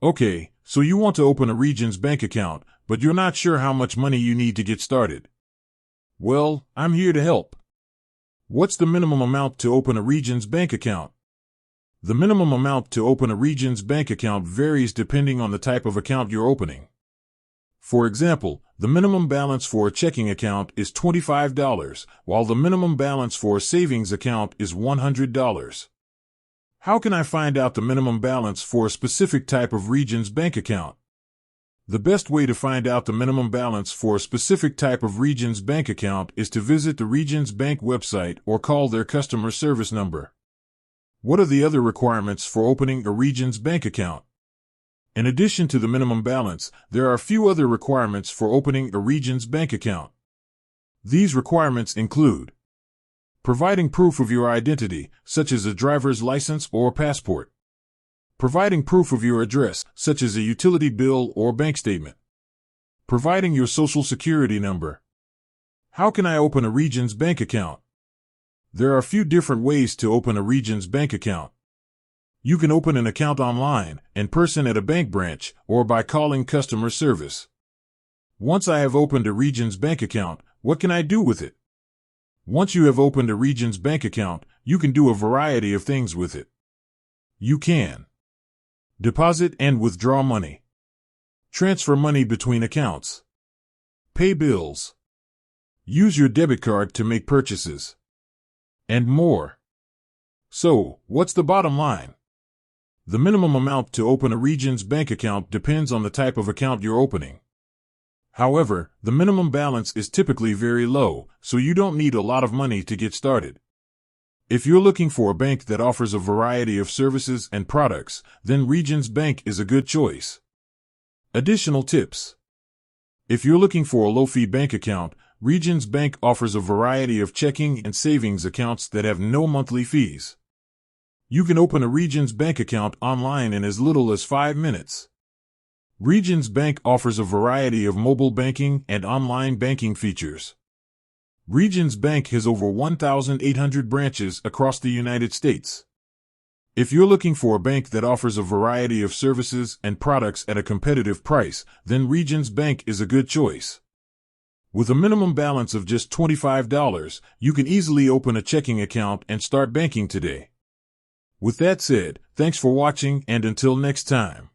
Okay, so you want to open a Regions bank account, but you're not sure how much money you need to get started. Well, I'm here to help. What's the minimum amount to open a Regions bank account? The minimum amount to open a Regions bank account varies depending on the type of account you're opening. For example, the minimum balance for a checking account is $25, while the minimum balance for a savings account is $100. How can I find out the minimum balance for a specific type of Regions bank account? The best way to find out the minimum balance for a specific type of Regions bank account is to visit the Regions Bank website or call their customer service number. What are the other requirements for opening a Regions bank account? In addition to the minimum balance, there are a few other requirements for opening a Regions bank account. These requirements include providing proof of your identity, such as a driver's license or passport. Providing proof of your address, such as a utility bill or bank statement. Providing your social security number. How can I open a Regions bank account? There are a few different ways to open a Regions bank account. You can open an account online, in person at a bank branch, or by calling customer service. Once I have opened a Regions bank account, what can I do with it? Once you have opened a Regions bank account, you can do a variety of things with it. You can deposit and withdraw money, transfer money between accounts, pay bills, use your debit card to make purchases, and more. So, what's the bottom line? The minimum amount to open a Regions bank account depends on the type of account you're opening. However, the minimum balance is typically very low, so you don't need a lot of money to get started. If you're looking for a bank that offers a variety of services and products, then Regions Bank is a good choice. Additional tips. If you're looking for a low-fee bank account, Regions Bank offers a variety of checking and savings accounts that have no monthly fees. You can open a Regions bank account online in as little as 5 minutes. Regions Bank offers a variety of mobile banking and online banking features. Regions Bank has over 1,800 branches across the United States. If you're looking for a bank that offers a variety of services and products at a competitive price, then Regions Bank is a good choice. With a minimum balance of just $25, you can easily open a checking account and start banking today. With that said, thanks for watching, and until next time.